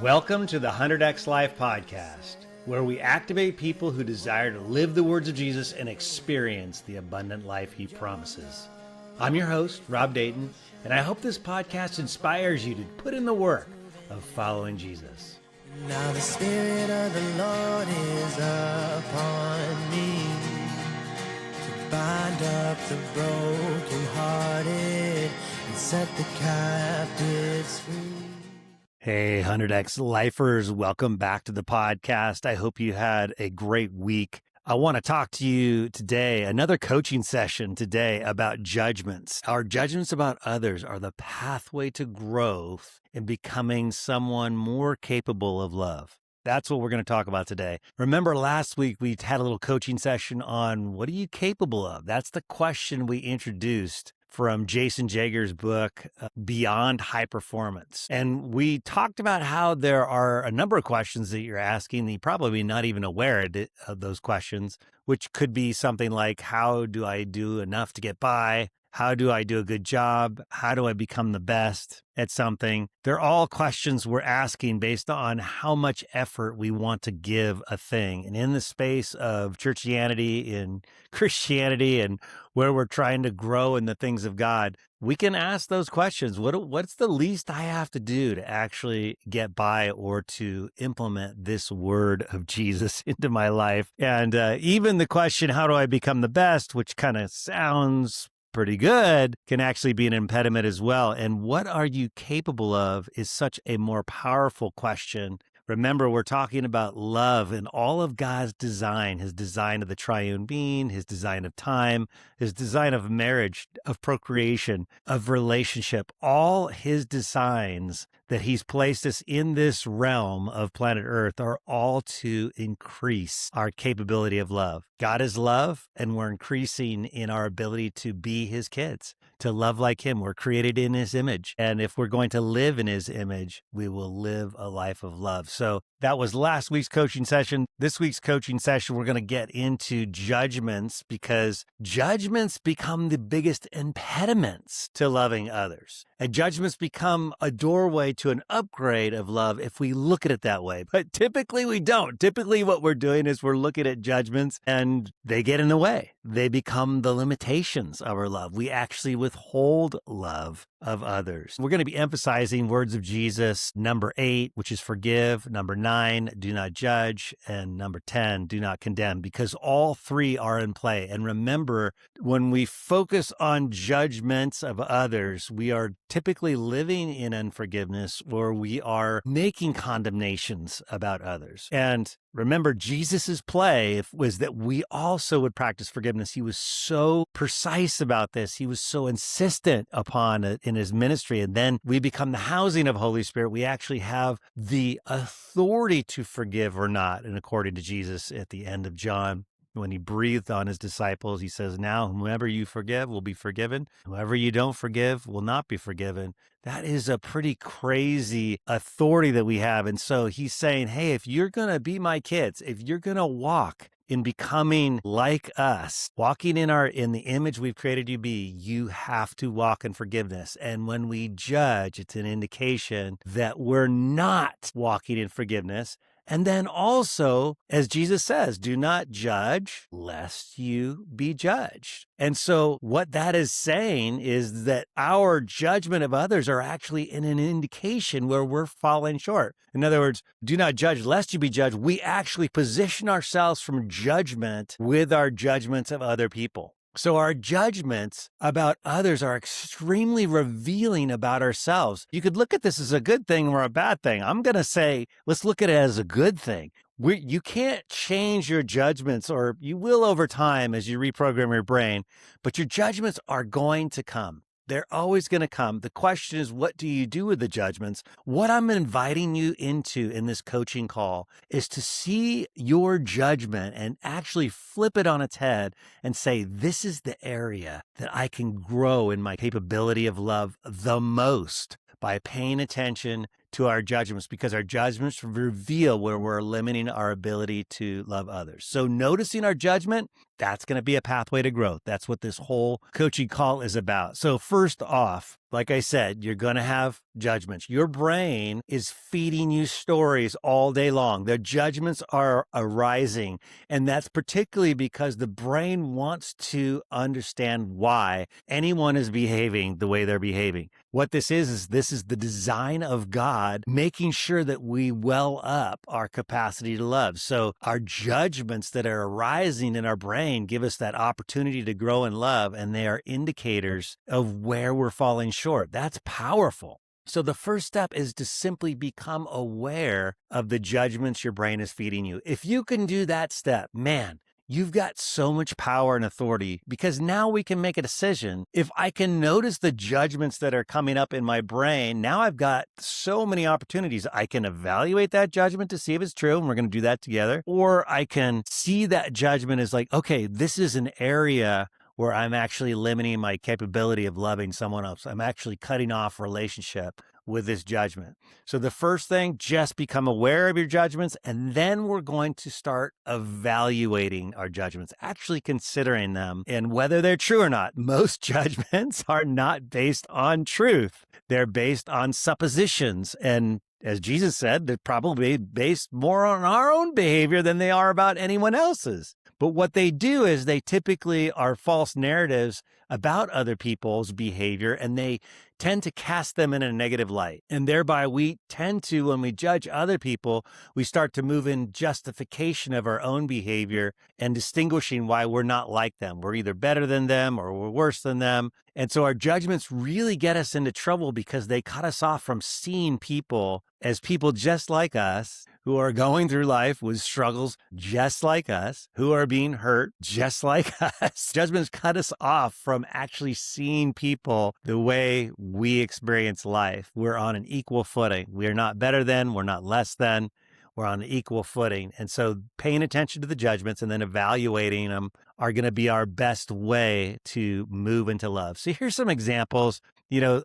Welcome to the 100X Life Podcast, where we activate people who desire to live the words of Jesus and experience the abundant life he promises. I'm your host, Rob Dayton, and I hope this podcast inspires you to put in the work of following Jesus. Now the Spirit of the Lord is upon me, to bind up the brokenhearted and set the captives free. Hey, 100X Lifers, welcome back to the podcast. I hope you had a great week. I want to talk to you today, another coaching session today about judgments. Our judgments about others are the pathway to growth in becoming someone more capable of love. That's what we're going to talk about today. Remember last week we had a little coaching session on what are you capable of? That's the question we introduced from Jason Jager's book, Beyond High Performance. And we talked about how there are a number of questions that you're asking that you're probably not even aware of those questions, which could be something like, how do I do enough to get by? How do I do a good job? How do I become the best at something? They're all questions we're asking based on how much effort we want to give a thing. And in the space of churchianity, in Christianity, and where we're trying to grow in the things of God, we can ask those questions. What's the least I have to do to actually get by or to implement this word of Jesus into my life? And even the question, how do I become the best, which kind of sounds pretty good, can actually be an impediment as well. And what are you capable of is such a more powerful question. Remember, we're talking about love and all of God's design, his design of the triune being, his design of time, his design of marriage, of procreation, of relationship, all his designs that he's placed us in this realm of planet Earth are all to increase our capability of love. God is love, and we're increasing in our ability to be his kids, to love like him. We're created in his image. And if we're going to live in his image, we will live a life of love. So that was last week's coaching session. This week's coaching session, we're going to get into judgments because judgments become the biggest impediments to loving others. And judgments become a doorway to an upgrade of love if we look at it that way. But typically we don't. Typically what we're doing is we're looking at judgments and they get in the way. They become the limitations of our love. We actually withhold love of others. We're going to be emphasizing words of Jesus, number 8, which is forgive, number 9, do not judge, and number 10, do not condemn, because all three are in play. And remember, when we focus on judgments of others, we are typically living in unforgiveness or we are making condemnations about others. And remember, Jesus's play was that we also would practice forgiveness. He was so precise about this. He was so insistent upon it in his ministry. And then we become the housing of Holy Spirit. We actually have the authority to forgive or not. And according to Jesus at the end of John, when he breathed on his disciples, he says, now whomever you forgive will be forgiven. Whoever you don't forgive will not be forgiven. That is a pretty crazy authority that we have. And so he's saying, hey, if you're going to be my kids, if you're going to walk in becoming like us, walking in the image we've created you to be, you have to walk in forgiveness. And when we judge, it's an indication that we're not walking in forgiveness. And then also, as Jesus says, do not judge lest you be judged. And so what that is saying is that our judgment of others are actually in an indication where we're falling short. In other words, do not judge lest you be judged. We actually position ourselves from judgment with our judgments of other people. So our judgments about others are extremely revealing about ourselves. You could look at this as a good thing or a bad thing. I'm going to say, let's look at it as a good thing. You can't change your judgments, or you will over time as you reprogram your brain, but your judgments are going to come. They're always going to come. The question is, what do you do with the judgments? What I'm inviting you into in this coaching call is to see your judgment and actually flip it on its head and say, this is the area that I can grow in my capability of love the most by paying attention to our judgments because our judgments reveal where we're limiting our ability to love others. So noticing our judgment, that's going to be a pathway to growth. That's what this whole coaching call is about. So first off, like I said, you're going to have judgments. Your brain is feeding you stories all day long. The judgments are arising. And that's particularly because the brain wants to understand why anyone is behaving the way they're behaving. What this is this is the design of God, making sure that we well up our capacity to love. So our judgments that are arising in our brain give us that opportunity to grow in love, and they are indicators of where we're falling short. That's powerful. So the first step is to simply become aware of the judgments your brain is feeding you. If you can do that step, man, you've got so much power and authority, because now we can make a decision. If I can notice the judgments that are coming up in my brain, now I've got so many opportunities. I can evaluate that judgment to see if it's true, and we're going to do that together. Or I can see that judgment as like, okay, this is an area where I'm actually limiting my capability of loving someone else. I'm actually cutting off relationship with this judgment. So the first thing, just become aware of your judgments, and then we're going to start evaluating our judgments, actually considering them and whether they're true or not. Most judgments are not based on truth. They're based on suppositions. And as Jesus said, they're probably based more on our own behavior than they are about anyone else's. But what they do is they typically are false narratives about other people's behavior, and they tend to cast them in a negative light. And thereby we tend to, when we judge other people, we start to move in justification of our own behavior and distinguishing why we're not like them. We're either better than them or we're worse than them. And so our judgments really get us into trouble because they cut us off from seeing people as people just like us, who are going through life with struggles just like us, who are being hurt just like us. Judgments cut us off from actually seeing people the way we experience life. We're on an equal footing. We are not better than, we're not less than. We're on an equal footing. And so paying attention to the judgments and then evaluating them are going to be our best way to move into love. So here's some examples,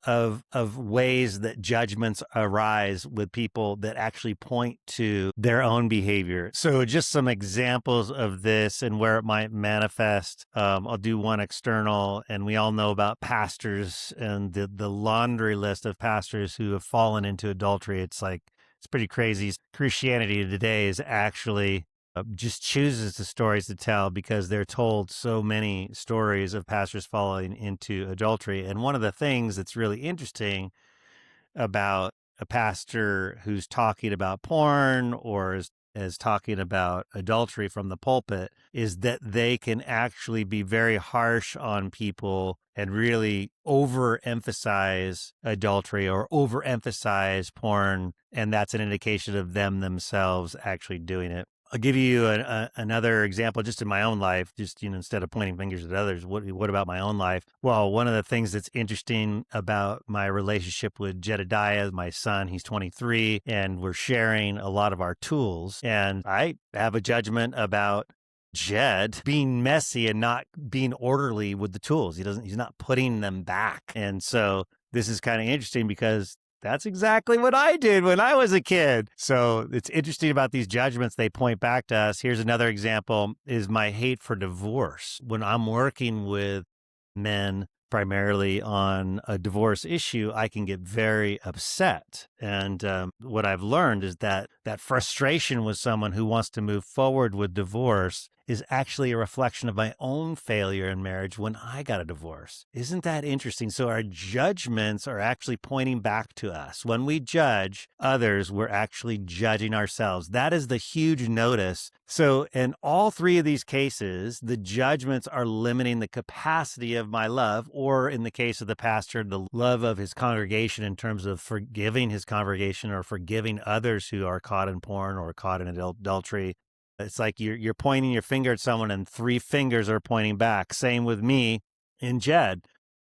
of ways that judgments arise with people that actually point to their own behavior. So just some examples of this and where it might manifest. I'll do one external, and we all know about pastors and the laundry list of pastors who have fallen into adultery. It's pretty crazy. Christianity today is actually just chooses the stories to tell because they're told so many stories of pastors falling into adultery. And one of the things that's really interesting about a pastor who's talking about porn or is talking about adultery from the pulpit is that they can actually be very harsh on people and really overemphasize adultery or overemphasize porn. And that's an indication of them themselves actually doing it. I'll give you another example just in my own life, just, instead of pointing fingers at others, what about my own life? Well, one of the things that's interesting about my relationship with Jedediah, my son, he's 23, and we're sharing a lot of our tools. And I have a judgment about Jed being messy and not being orderly with the tools. He's not putting them back. And so this is kind of interesting because that's exactly what I did when I was a kid. So it's interesting about these judgments. They point back to us. Here's another example is my hate for divorce. When I'm working with men primarily on a divorce issue, I can get very upset. And what I've learned is that frustration with someone who wants to move forward with divorce is actually a reflection of my own failure in marriage when I got a divorce. Isn't that interesting? So our judgments are actually pointing back to us. When we judge others, we're actually judging ourselves. That is the huge notice. So in all three of these cases, the judgments are limiting the capacity of my love, or in the case of the pastor, the love of his congregation in terms of forgiving his congregation or forgiving others who are caught in porn or caught in adultery. It's like you're pointing your finger at someone and three fingers are pointing back. Same with me and Jed.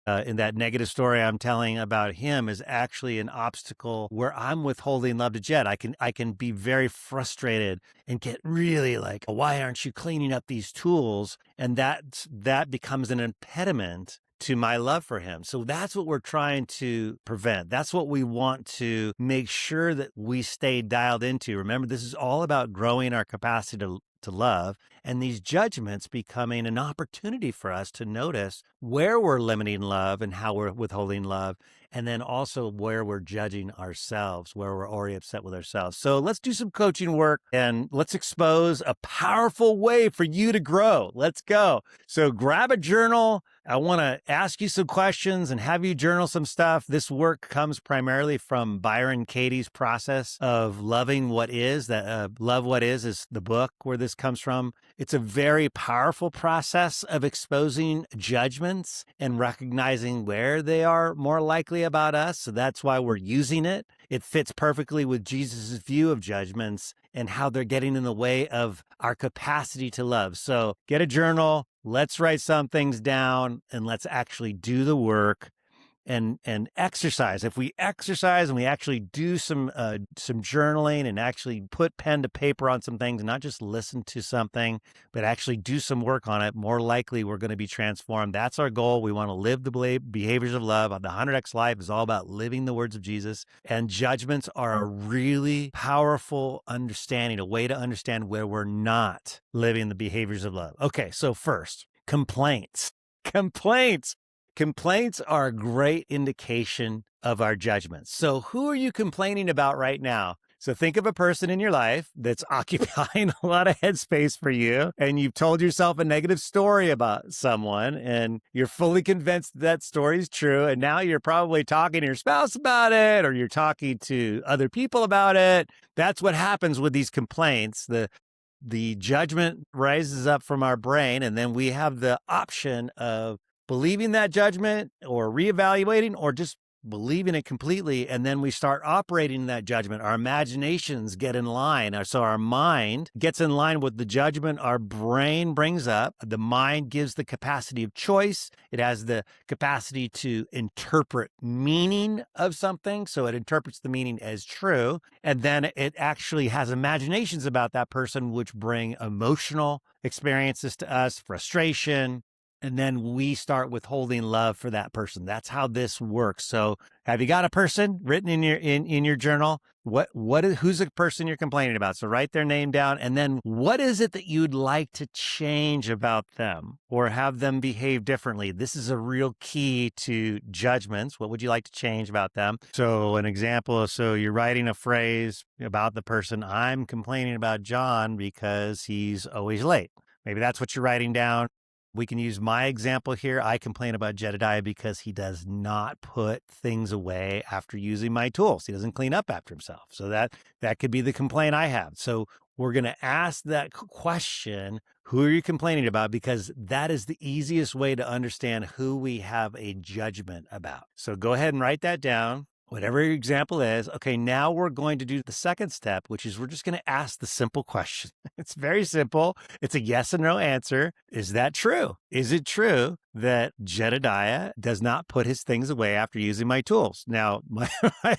In that negative story I'm telling about him is actually an obstacle where I'm withholding love to Jed. I can be very frustrated and get really like, why aren't you cleaning up these tools? And that becomes an impediment to my love for him. So that's what we're trying to prevent. That's what we want to make sure that we stay dialed into. Remember, this is all about growing our capacity to love, and these judgments becoming an opportunity for us to notice where we're limiting love and how we're withholding love, and then also where we're judging ourselves, where we're already upset with ourselves. So let's do some coaching work and let's expose a powerful way for you to grow. Let's go. So grab a journal. I want to ask you some questions and have you journal some stuff. This work comes primarily from Byron Katie's process of loving what is. That Love What Is the book where this comes from. It's a very powerful process of exposing judgments and recognizing where they are more likely about us. So that's why we're using it. It fits perfectly with Jesus' view of judgments and how they're getting in the way of our capacity to love. So get a journal. Let's write some things down and let's actually do the work and exercise. If we exercise and we actually do some journaling and actually put pen to paper on some things, and not just listen to something, but actually do some work on it, more likely we're going to be transformed. That's our goal. We want to live the behaviors of love. The 100X life is all about living the words of Jesus. And judgments are a really powerful understanding, a way to understand where we're not living the behaviors of love. Okay, so first, complaints. Complaints are a great indication of our judgments. So who are you complaining about right now? So think of a person in your life that's occupying a lot of headspace for you, and you've told yourself a negative story about someone, and you're fully convinced that story is true, and now you're probably talking to your spouse about it, or you're talking to other people about it. That's what happens with these complaints. The judgment rises up from our brain, and then we have the option of believing that judgment or reevaluating or just believing it completely. And then we start operating that judgment. Our imaginations get in line. So our mind gets in line with the judgment our brain brings up. The mind gives the capacity of choice. It has the capacity to interpret meaning of something. So it interprets the meaning as true. And then it actually has imaginations about that person, which bring emotional experiences to us, frustration. And then we start withholding love for that person. That's how this works. So have you got a person written in your journal? Who's the person you're complaining about? So write their name down. And then what is it that you'd like to change about them or have them behave differently? This is a real key to judgments. What would you like to change about them? So an example, so you're writing a phrase about the person. I'm complaining about John because he's always late. Maybe that's what you're writing down. We can use my example here. I complain about Jedediah because he does not put things away after using my tools. He doesn't clean up after himself. So that could be the complaint I have. So we're going to ask that question, who are you complaining about? Because that is the easiest way to understand who we have a judgment about. So go ahead and write that down. Whatever your example is. Okay, now we're going to do the second step, which is we're just going to ask the simple question. It's very simple. It's a yes or no answer. Is that true? Is it true that Jedediah does not put his things away after using my tools? Now, my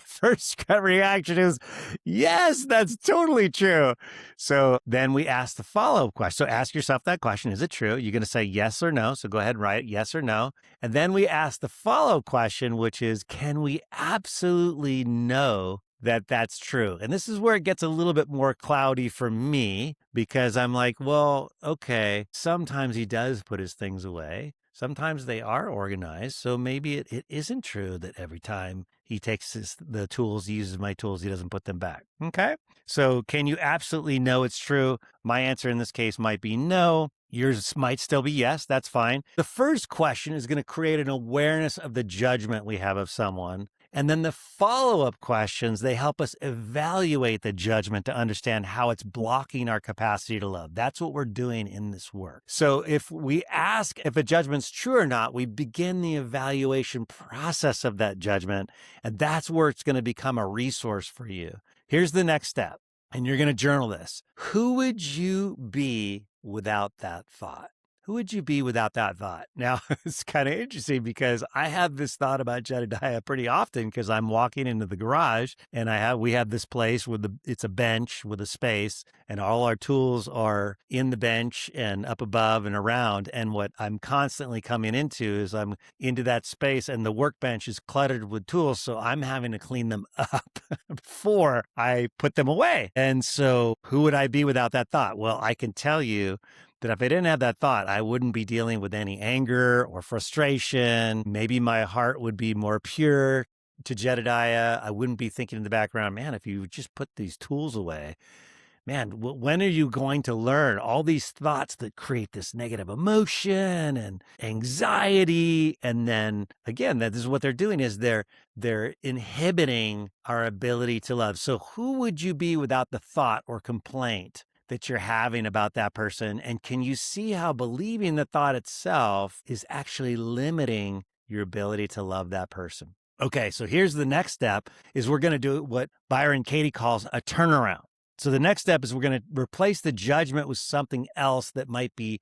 first gut reaction is, yes, that's totally true. So then we ask the follow-up question. So ask yourself that question. Is it true? You're going to say yes or no. So go ahead and write yes or no. And then we ask the follow-up question, which is, can we absolutely know that that's true? And this is where it gets a little bit more cloudy for me, because I'm like, well, okay, sometimes he does put his things away. Sometimes they are organized. So maybe it isn't true that every time he takes the tools, he uses my tools, he doesn't put them back. Okay. So can you absolutely know it's true? My answer in this case might be no. Yours might still be yes. That's fine. The first question is going to create an awareness of the judgment we have of someone. And then the follow-up questions, they help us evaluate the judgment to understand how it's blocking our capacity to love. That's what we're doing in this work. So if we ask if a judgment's true or not, we begin the evaluation process of that judgment. And that's where it's going to become a resource for you. Here's the next step. And you're going to journal this. Who would you be without that thought? who would you be without that thought? Now, it's kind of interesting because I have this thought about Jedediah pretty often because I'm walking into the garage and we have this place with it's a bench with a space and all our tools are in the bench and up above and around. And what I'm constantly coming into is I'm into that space and the workbench is cluttered with tools. So I'm having to clean them up before I put them away. And so who would I be without that thought? Well, I can tell you that if I didn't have that thought, I wouldn't be dealing with any anger or frustration. Maybe my heart would be more pure to Jedediah. I wouldn't be thinking in the background, man, if you just put these tools away, man, when are you going to learn all these thoughts that create this negative emotion and anxiety? And then again, this is what they're doing is they're inhibiting our ability to love. So who would you be without the thought or complaint that you're having about that person? And can you see how believing the thought itself is actually limiting your ability to love that person? Okay, so here's the next step is we're going to do what Byron Katie calls a turnaround. So the next step is we're going to replace the judgment with something else that might be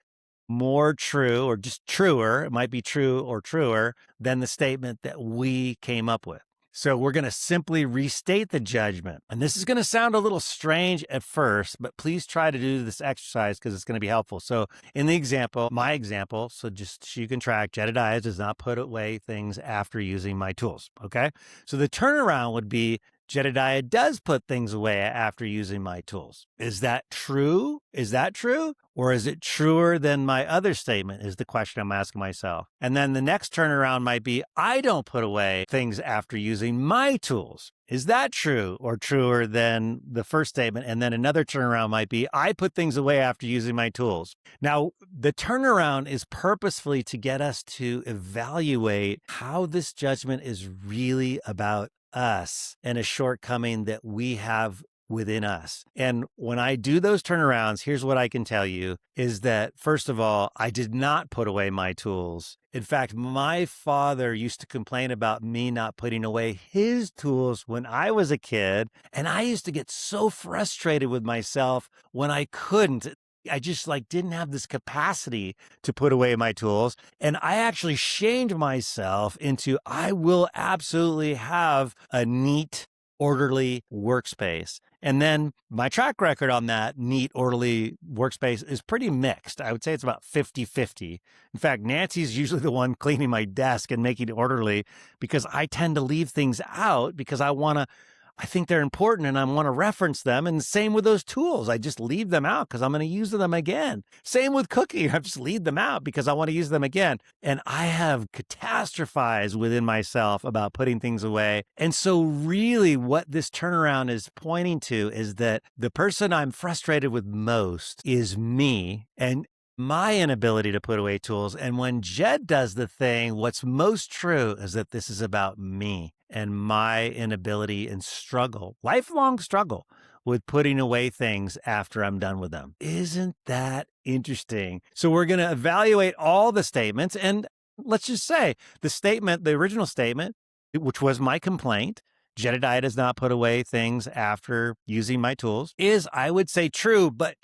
more true or just truer. It might be true or truer than the statement that we came up with. So we're going to simply restate the judgment. And this is going to sound a little strange at first, but please try to do this exercise because it's going to be helpful. So in the example, my example, so you can track, Jedediah does not put away things after using my tools. Okay. So the turnaround would be Jedediah does put things away after using my tools. Is that true? Is that true? Or is it truer than my other statement is the question I'm asking myself. And then the next turnaround might be, I don't put away things after using my tools. Is that true or truer than the first statement? And then another turnaround might be, I put things away after using my tools. Now, the turnaround is purposefully to get us to evaluate how this judgment is really about us and a shortcoming that we have within us. And when I do those turnarounds, here's what I can tell you is that, first of all, I did not put away my tools. In fact, my father used to complain about me not putting away his tools when I was a kid. And I used to get so frustrated with myself when I couldn't. I just didn't have this capacity to put away my tools. And I actually shamed myself into, I will absolutely have a neat, orderly workspace. And then my track record on that neat, orderly workspace is pretty mixed. I would say it's about 50-50. In fact, Nancy's usually the one cleaning my desk and making it orderly because I tend to leave things out because I think they're important and I want to reference them. And same with those tools. I just leave them out because I'm going to use them again. Same with cooking. I just leave them out because I want to use them again. And I have catastrophized within myself about putting things away. And so really what this turnaround is pointing to is that the person I'm frustrated with most is me and my inability to put away tools. And when Jed does the thing, what's most true is that this is about me and my inability and lifelong struggle with putting away things after I'm done with them. Isn't that interesting? So we're going to evaluate all the statements. And let's just say the original statement, which was my complaint, Jedediah does not put away things after using my tools, is, I would say, true, but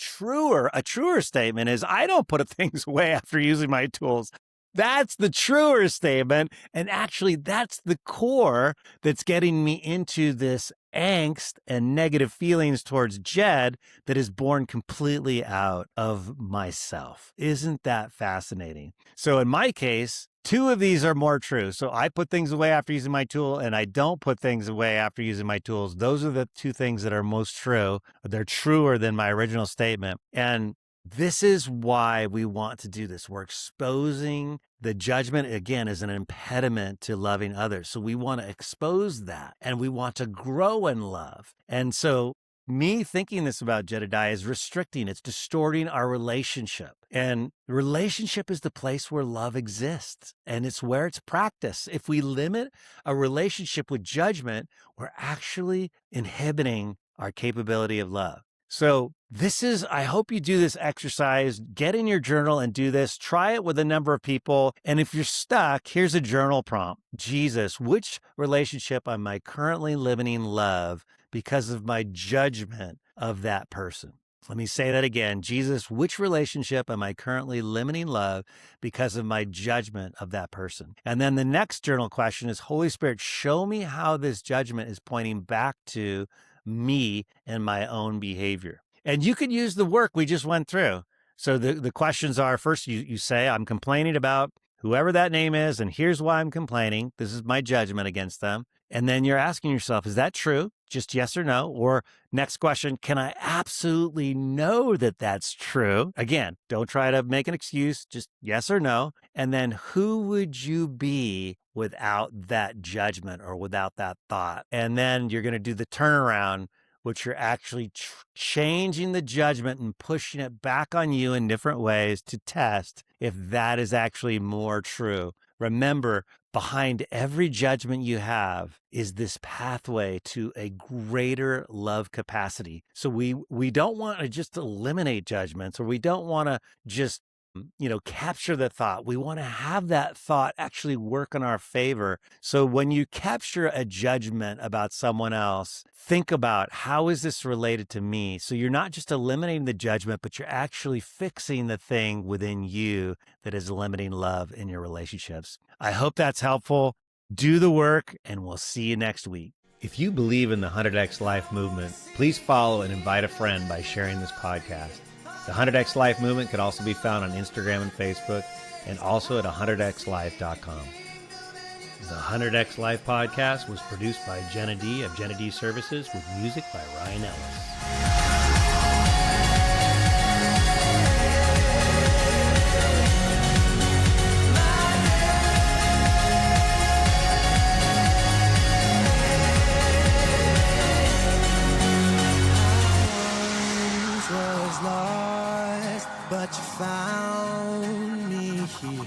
a truer statement is, I don't put things away after using my tools. That's the truer statement. And actually, that's the core that's getting me into this angst and negative feelings towards Jed that is born completely out of myself. Isn't that fascinating? So in my case, two of these are more true. So I put things away after using my tool and I don't put things away after using my tools. Those are the two things that are most true. They're truer than my original statement. And this is why we want to do this. We're exposing the judgment, again, as an impediment to loving others. So we want to expose that and we want to grow in love. And so me thinking this about Jedediah is restricting, it's distorting our relationship. And the relationship is the place where love exists and it's where it's practiced. If we limit a relationship with judgment, we're actually inhibiting our capability of love. So I hope you do this exercise, get in your journal and do this, try it with a number of people. And if you're stuck, here's a journal prompt. Jesus, which relationship am I currently living in love because of my judgment of that person? Let me say that again. Jesus, which relationship am I currently limiting love because of my judgment of that person? And then the next journal question is, Holy Spirit, show me how this judgment is pointing back to me and my own behavior. And you could use the work we just went through. So the questions are, first you say, I'm complaining about whoever that name is, and here's why I'm complaining. This is my judgment against them. And then you're asking yourself, is that true? Just yes or no? Or next question, can I absolutely know that that's true? Again, don't try to make an excuse, just yes or no. And then who would you be without that judgment or without that thought? And then you're going to do the turnaround, which you're actually changing the judgment and pushing it back on you in different ways to test if that is actually more true. Remember, behind every judgment you have is this pathway to a greater love capacity. So we don't want to just eliminate judgments, or we don't want to just capture the thought. We want to have that thought actually work in our favor. So when you capture a judgment about someone else, think about, how is this related to me? So you're not just eliminating the judgment, but you're actually fixing the thing within you that is limiting love in your relationships. I hope that's helpful. Do the work, and we'll see you next week. If you believe in the 100X Life movement, please follow and invite a friend by sharing this podcast. The 100X Life movement can also be found on Instagram and Facebook, and also at 100xlife.com. The 100X Life podcast was produced by Jenna D of Jenna D Services, with music by Ryan Ellis. But you found me here,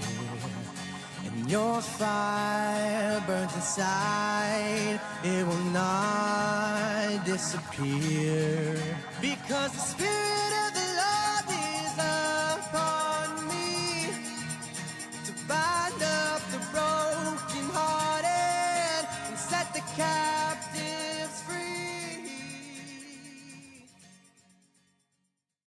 and your fire burns inside. It will not disappear, because the Spirit